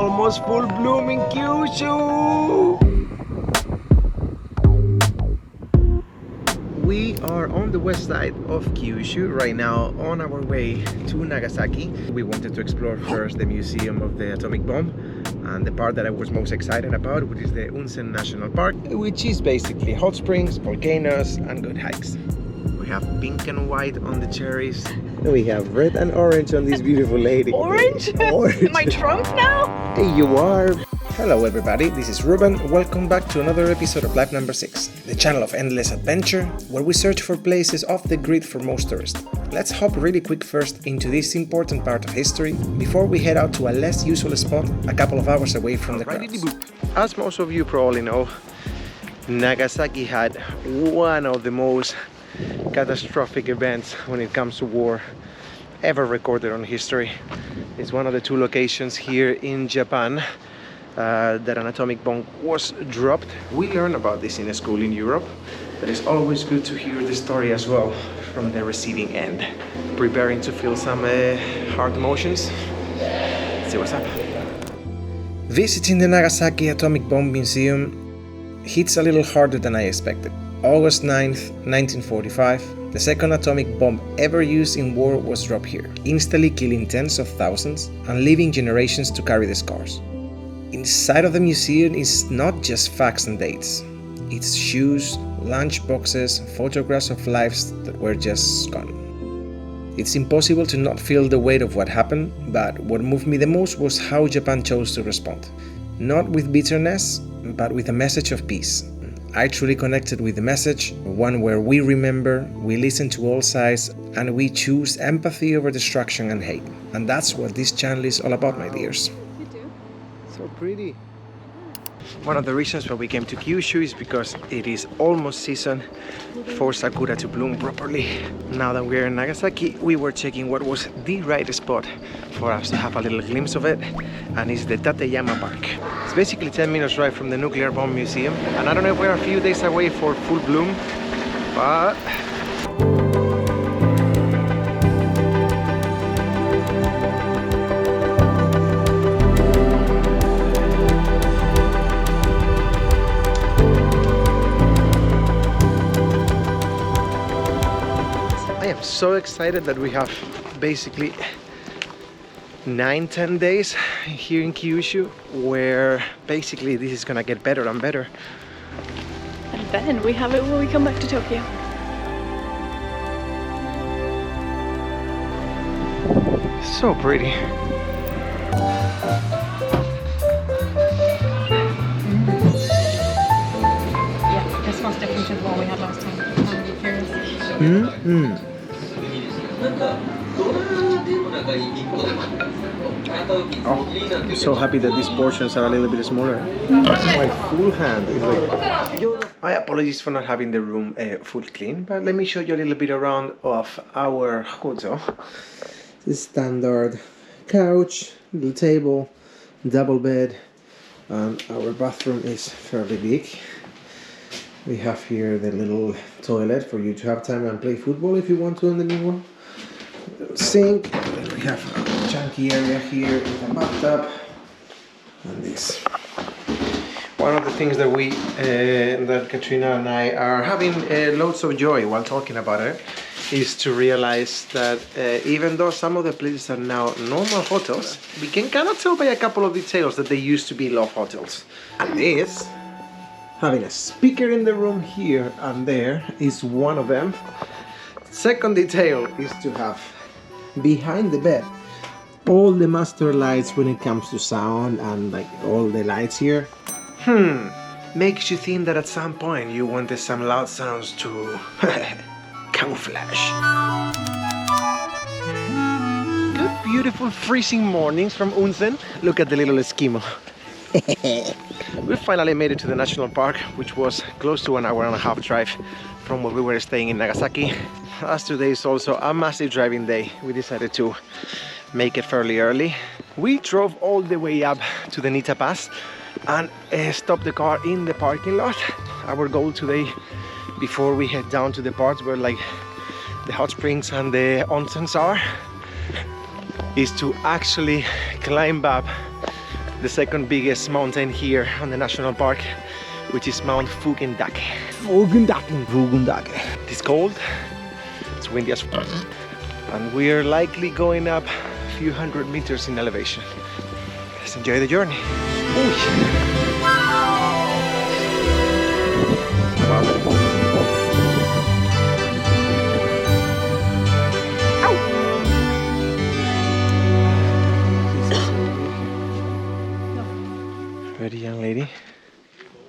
almost full bloom in Kyushu! We are on the west side of Kyushu right now on our way to Nagasaki. We wanted to explore first the museum of the atomic bomb and the part that I was most excited about, which is the Unzen National Park, which is basically hot springs, volcanoes and good hikes. We have pink and white on the cherries. We have red and orange on this beautiful lady. Orange? Orange. Am I drunk now? Hey, you are. Hello everybody, this is Ruben. Welcome back to another episode of Life Number 6, the channel of endless adventure, where we search for places off the grid for most tourists. Let's hop really quick first into this important part of history, before we head out to a less usual spot a couple of hours away from the crowds. As most of you probably know, Nagasaki had one of the most catastrophic events when it comes to war ever recorded on history. It's one of the two locations here in Japan that an atomic bomb was dropped. We learned about this in a school in Europe, but it's always good to hear the story as well from the receiving end. Preparing to feel some hard emotions. Let's see what's up. Visiting the Nagasaki Atomic Bomb Museum hits a little harder than I expected. August 9th, 1945, the second atomic bomb ever used in war was dropped here, instantly killing tens of thousands and leaving generations to carry the scars. Inside of the museum is not just facts and dates. It's shoes, lunch boxes, photographs of lives that were just gone. It's impossible to not feel the weight of what happened, but what moved me the most was how Japan chose to respond. Not with bitterness, but with a message of peace. I truly connected with the message, one where we remember, we listen to all sides, and we choose empathy over destruction and hate. And that's what this channel is all about, my dears. So pretty. One of the reasons why we came to Kyushu is because it is almost season for sakura to bloom properly. Now that we're in Nagasaki, we were checking what was the right spot for us to have a little glimpse of it, and it's the Tateyama Park. It's basically 10 minutes drive from the nuclear bomb museum, and I don't know if we're a few days away for full bloom, but so excited that we have basically 9-10 days here in Kyushu, where basically this is gonna get better and better. And then we have it when we come back to Tokyo. So pretty. Yeah, this one's different to the one we had last time. Oh, I'm so happy that these portions are a little bit smaller. My full hand is like... My apologies for not having the room full clean, but let me show you a little bit around of our hotel. The standard couch, little table, double bed, and our bathroom is fairly big. We have here the little toilet for you to have time and play football if you want to in the new one. Little sink. We have a chunky area here with a bathtub and this. One of the things that that Katrina and I are having loads of joy while talking about it is to realize that even though some of the places are now normal hotels, we can kind of tell by a couple of details that they used to be love hotels. And this, having a speaker in the room here and there, is one of them. Second detail is to have behind the bed all the master lights when it comes to sound, and like all the lights here. Makes you think that at some point you wanted some loud sounds to camouflage. Good, beautiful freezing mornings from Unzen. Look at the little Eskimo. We finally made it to the national park, which was close to 1.5 hour drive from where we were staying in Nagasaki. As today is also a massive driving day, we decided to make it fairly early. We drove all the way up to the Nita Pass and stopped the car in the parking lot. Our goal today, before we head down to the parts where like the hot springs and the onsens are, is to actually climb up the second biggest mountain here on the national park, which is Mount Fugendake. Fugendake. It's cold, it's windy as fuck, and we are likely going up a few hundred meters in elevation. Let's enjoy the journey. Ready, young lady?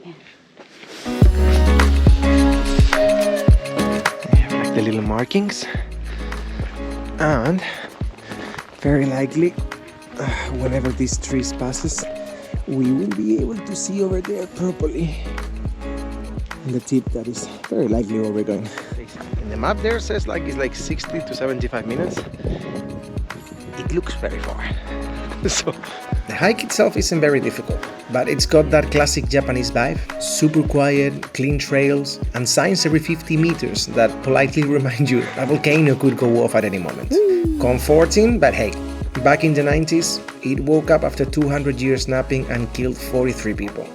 Yeah. They have like the little markings, and very likely whenever this tree passes, we will be able to see over there properly in the tip. That is very likely where we're going. In the map there says like it's like 60 to 75 minutes. It looks very far. So the hike itself isn't very difficult, but it's got that classic Japanese vibe. Super quiet, clean trails, and signs every 50 meters that politely remind you a volcano could go off at any moment. Comforting, but hey, back in the 90s, it woke up after 200 years napping and killed 43 people.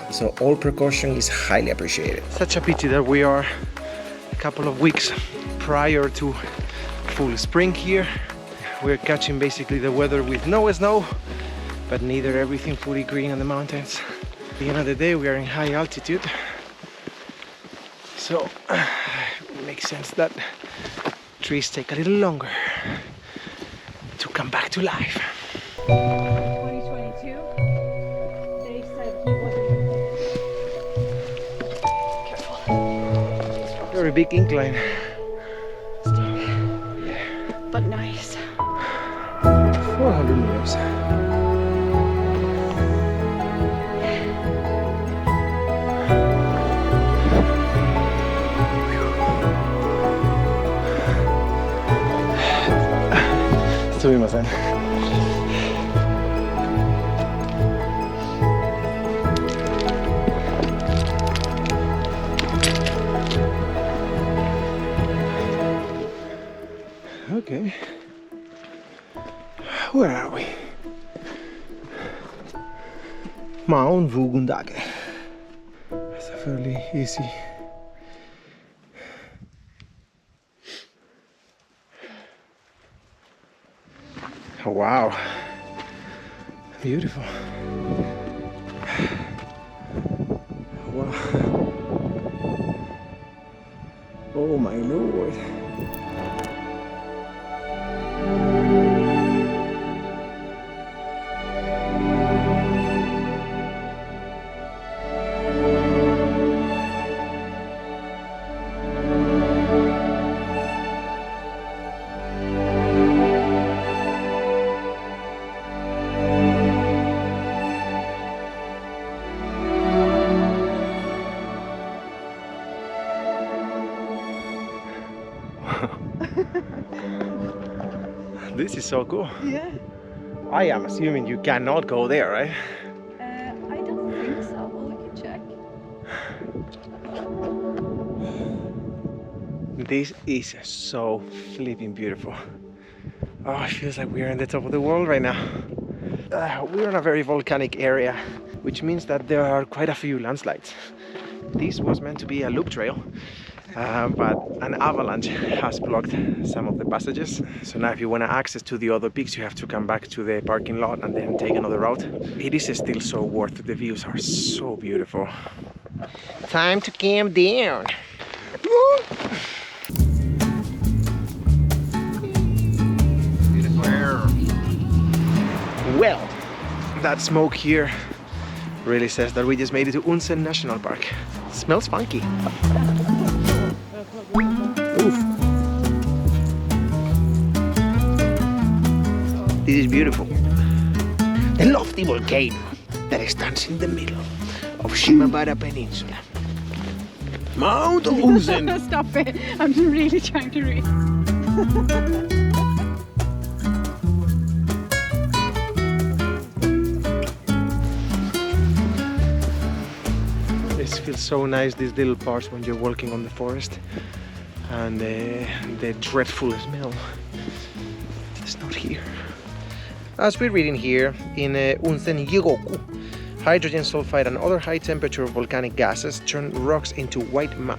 So all precaution is highly appreciated. Such a pity that we are a couple of weeks prior to full spring here. We're catching basically the weather with no snow, but neither everything fully green on the mountains. At the end of the day, we are in high altitude, so it makes sense that trees take a little longer to come back to life. 2022, they said he wasn't. Very big incline. But nice. 400 meters. Sumimasen. Okay. Where are we? Mount Fugendake. It's a fairly easy. Oh, wow. Beautiful. Wow. Oh my lord. This is so cool. Yeah. I am assuming you cannot go there, right? I don't think so. Well, we can check. This is so flipping beautiful. Oh, it feels like we're in the top of the world right now. We're in a very volcanic area, which means that there are quite a few landslides. This was meant to be a loop trail, but an avalanche has blocked some of the passages. So now if you want to access to the other peaks, you have to come back to the parking lot and then take another route. It is still so worth it. The views are so beautiful. Time to calm down. Well, that smoke here really says that we just made it to Unzen National Park. It smells funky. Oof. This is beautiful. The lofty volcano that stands in the middle of Shimabara Peninsula. Mount Unzen. Stop it. I'm really trying to read. This feels so nice, these little parts when you're walking on the forest, and the dreadful smell. It's not here. As we're reading here, in Unzen Jigoku, hydrogen sulfide and other high-temperature volcanic gases turn rocks into white mud.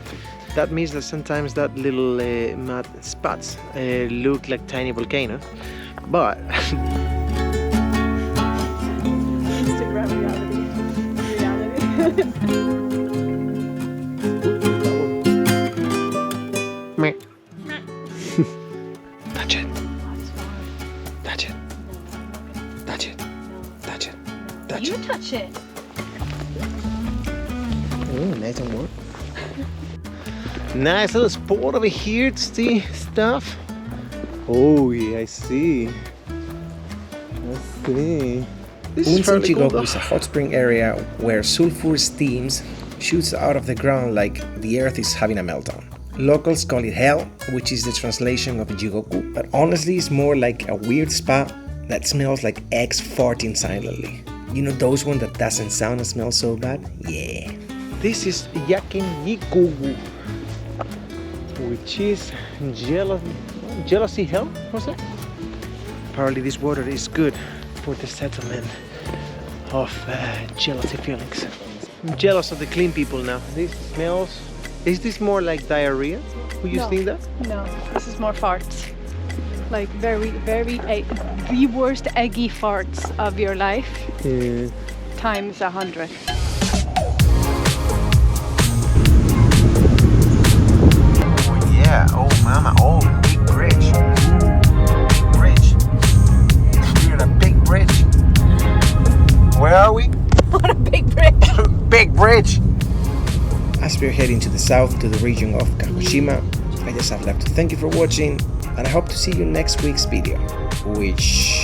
That means that sometimes that little mud spots look like tiny volcanoes, but Instagram reality. Meh. Touch it. Touch it. Touch it. Touch it. Touch You it. touch it. Oh, nice and warm. Nice little spot over here to see stuff. Oh, yeah, I see. Unzen Jigoku is a hot spring area where sulfur steams shoots out of the ground like the earth is having a meltdown. Locals call it hell, which is the translation of Jigoku, but honestly it's more like a weird spa that smells like eggs farting silently. You know those ones that doesn't sound and smell so bad? Yeah. This is Jigoku, which is jealousy hell, what's that? Apparently this water is good for the settlement of jealousy feelings. I'm jealous of the clean people now. This smells... Is this more like diarrhea? Would you think that? No, this is more farts. Like very, the worst eggy farts of your life times 100. Oh yeah, oh mama, oh big bridge. Big bridge. We're at a big bridge. Where are we? What a big bridge! Big bridge! As we're heading to the south to the region of Kagoshima, I just have left to thank you for watching and I hope to see you next week's video, which